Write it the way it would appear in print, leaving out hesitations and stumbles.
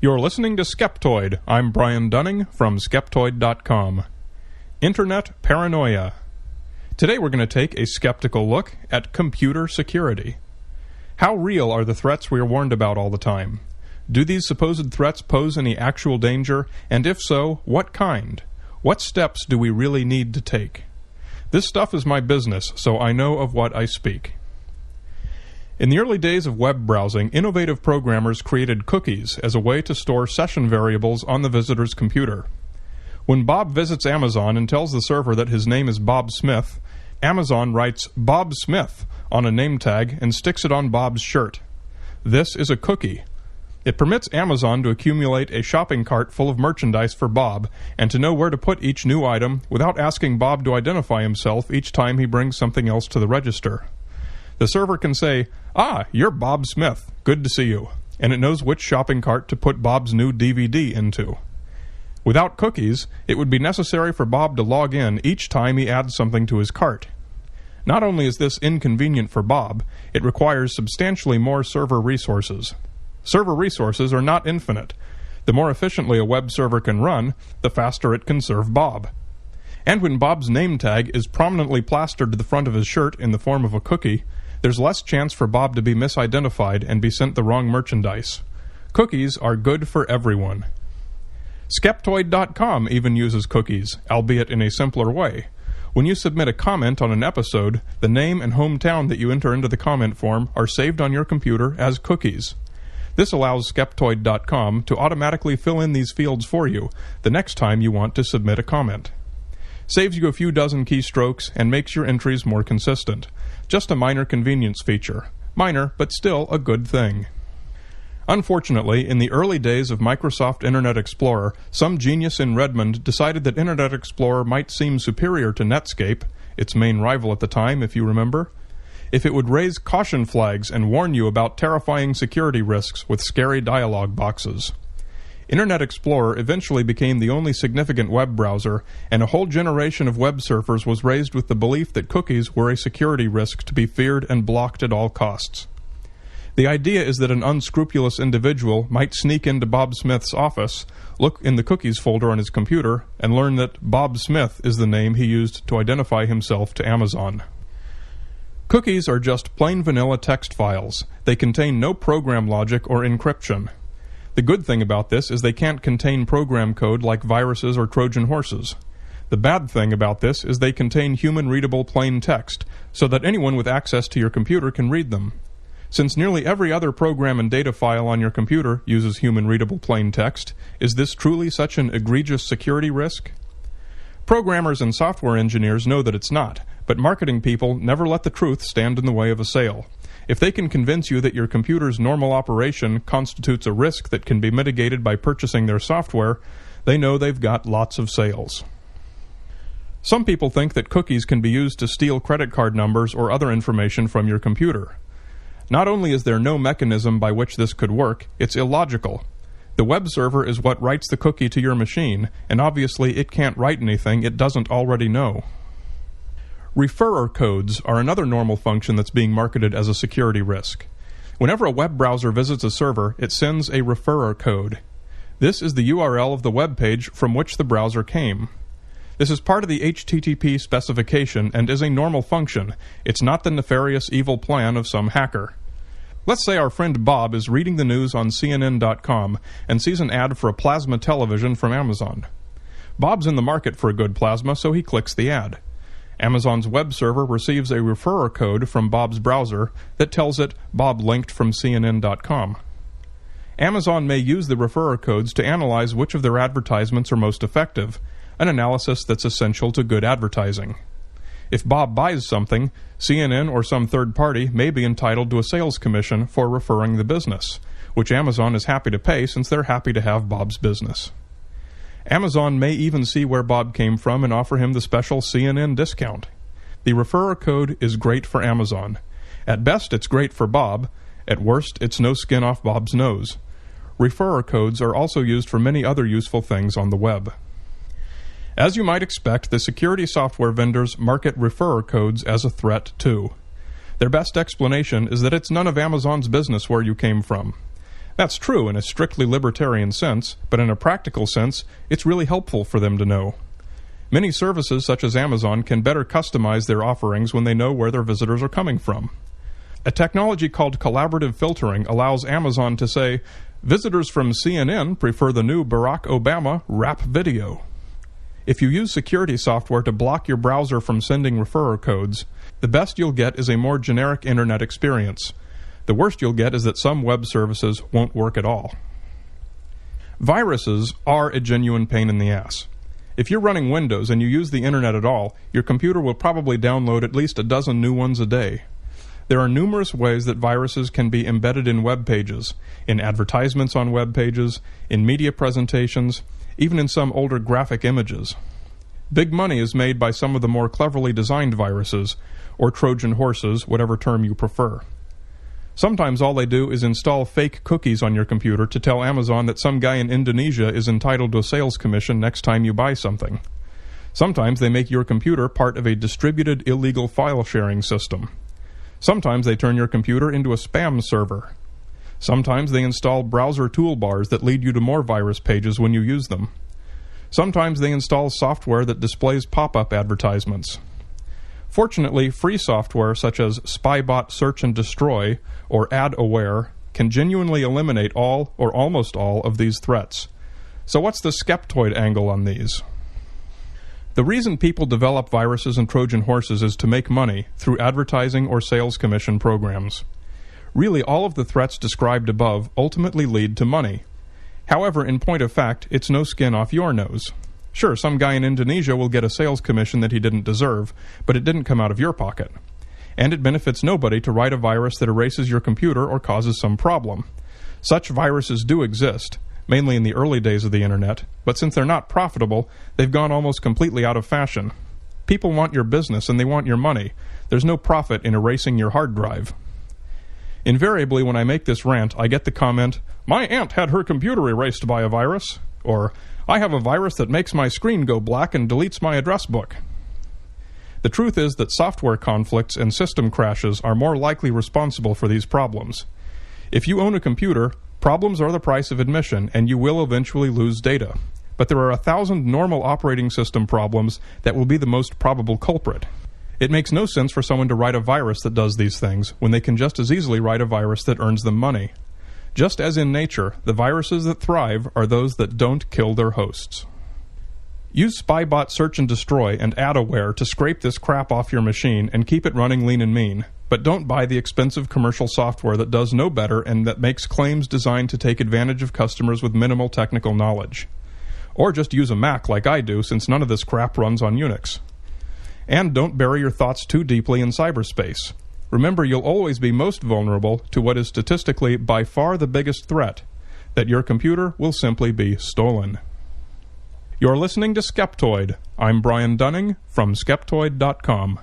You're listening to Skeptoid. I'm Brian Dunning from Skeptoid.com. Internet Paranoia. Today we're going to take a skeptical look at computer security. How real are the threats we are warned about all the time? Do these supposed threats pose any actual danger? And if so, what kind? What steps do we really need to take? This stuff is my business, so I know of what I speak. In the early days of web browsing, innovative programmers created cookies as a way to store session variables on the visitor's computer. When Bob visits Amazon and tells the server that his name is Bob Smith, Amazon writes Bob Smith on a name tag and sticks it on Bob's shirt. This is a cookie. It permits Amazon to accumulate a shopping cart full of merchandise for Bob and to know where to put each new item without asking Bob to identify himself each time he brings something else to the register. The server can say, "Ah, you're Bob Smith. Good to see you." And it knows which shopping cart to put Bob's new DVD into. Without cookies, it would be necessary for Bob to log in each time he adds something to his cart. Not only is this inconvenient for Bob, it requires substantially more server resources. Server resources are not infinite. The more efficiently a web server can run, the faster it can serve Bob. And when Bob's name tag is prominently plastered to the front of his shirt in the form of a cookie, there's less chance for Bob to be misidentified and be sent the wrong merchandise. Cookies are good for everyone. Skeptoid.com even uses cookies, albeit in a simpler way. When you submit a comment on an episode, the name and hometown that you enter into the comment form are saved on your computer as cookies. This allows Skeptoid.com to automatically fill in these fields for you the next time you want to submit a comment. Saves you a few dozen keystrokes and makes your entries more consistent. Just a minor convenience feature. Minor, but still a good thing. Unfortunately, in the early days of Microsoft Internet Explorer, some genius in Redmond decided that Internet Explorer might seem superior to Netscape, its main rival at the time, if you remember, if it would raise caution flags and warn you about terrifying security risks with scary dialog boxes. Internet Explorer eventually became the only significant web browser, and a whole generation of web surfers was raised with the belief that cookies were a security risk to be feared and blocked at all costs. The idea is that an unscrupulous individual might sneak into Bob Smith's office, look in the cookies folder on his computer, and learn that Bob Smith is the name he used to identify himself to Amazon. Cookies are just plain vanilla text files. They contain no program logic or encryption. The good thing about this is they can't contain program code like viruses or Trojan horses. The bad thing about this is they contain human-readable plain text, so that anyone with access to your computer can read them. Since nearly every other program and data file on your computer uses human-readable plain text, is this truly such an egregious security risk? Programmers and software engineers know that it's not, but marketing people never let the truth stand in the way of a sale. If they can convince you that your computer's normal operation constitutes a risk that can be mitigated by purchasing their software, they know they've got lots of sales. Some people think that cookies can be used to steal credit card numbers or other information from your computer. Not only is there no mechanism by which this could work, it's illogical. The web server is what writes the cookie to your machine, and obviously it can't write anything it doesn't already know. Referrer codes are another normal function that's being marketed as a security risk. Whenever a web browser visits a server, it sends a referrer code. This is the URL of the web page from which the browser came. This is part of the HTTP specification and is a normal function. It's not the nefarious evil plan of some hacker. Let's say our friend Bob is reading the news on CNN.com and sees an ad for a plasma television from Amazon. Bob's in the market for a good plasma, so he clicks the ad. Amazon's web server receives a referrer code from Bob's browser that tells it Bob linked from CNN.com. Amazon may use the referrer codes to analyze which of their advertisements are most effective, an analysis that's essential to good advertising. If Bob buys something, CNN or some third party may be entitled to a sales commission for referring the business, which Amazon is happy to pay since they're happy to have Bob's business. Amazon may even see where Bob came from and offer him the special CNN discount. The referrer code is great for Amazon. At best, it's great for Bob. At worst, it's no skin off Bob's nose. Referrer codes are also used for many other useful things on the web. As you might expect, the security software vendors market referrer codes as a threat too. Their best explanation is that it's none of Amazon's business where you came from. That's true in a strictly libertarian sense, but in a practical sense, it's really helpful for them to know. Many services such as Amazon can better customize their offerings when they know where their visitors are coming from. A technology called collaborative filtering allows Amazon to say, visitors from CNN prefer the new Barack Obama rap video. If you use security software to block your browser from sending referrer codes, the best you'll get is a more generic internet experience. The worst you'll get is that some web services won't work at all. Viruses are a genuine pain in the ass. If you're running Windows and you use the internet at all, your computer will probably download at least a dozen new ones a day. There are numerous ways that viruses can be embedded in web pages, in advertisements on web pages, in media presentations, even in some older graphic images. Big money is made by some of the more cleverly designed viruses, or Trojan horses, whatever term you prefer. Sometimes all they do is install fake cookies on your computer to tell Amazon that some guy in Indonesia is entitled to a sales commission next time you buy something. Sometimes they make your computer part of a distributed illegal file sharing system. Sometimes they turn your computer into a spam server. Sometimes they install browser toolbars that lead you to more virus pages when you use them. Sometimes they install software that displays pop-up advertisements. Fortunately, free software such as Spybot Search and Destroy or AdAware can genuinely eliminate all or almost all of these threats. So what's the Skeptoid angle on these? The reason people develop viruses and Trojan horses is to make money through advertising or sales commission programs. Really, all of the threats described above ultimately lead to money. However, in point of fact, it's no skin off your nose. Sure, some guy in Indonesia will get a sales commission that he didn't deserve, but it didn't come out of your pocket. And it benefits nobody to write a virus that erases your computer or causes some problem. Such viruses do exist, mainly in the early days of the internet, but since they're not profitable, they've gone almost completely out of fashion. People want your business and they want your money. There's no profit in erasing your hard drive. Invariably, when I make this rant, I get the comment, "My aunt had her computer erased by a virus," or "I have a virus that makes my screen go black and deletes my address book." The truth is that software conflicts and system crashes are more likely responsible for these problems. If you own a computer, problems are the price of admission, and you will eventually lose data. But there are 1,000 normal operating system problems that will be the most probable culprit. It makes no sense for someone to write a virus that does these things when they can just as easily write a virus that earns them money. Just as in nature, the viruses that thrive are those that don't kill their hosts. Use Spybot Search and Destroy and AdAware to scrape this crap off your machine and keep it running lean and mean. But don't buy the expensive commercial software that does no better and that makes claims designed to take advantage of customers with minimal technical knowledge. Or just use a Mac like I do, since none of this crap runs on Unix. And don't bury your thoughts too deeply in cyberspace. Remember, you'll always be most vulnerable to what is statistically by far the biggest threat, that your computer will simply be stolen. You're listening to Skeptoid. I'm Brian Dunning from Skeptoid.com.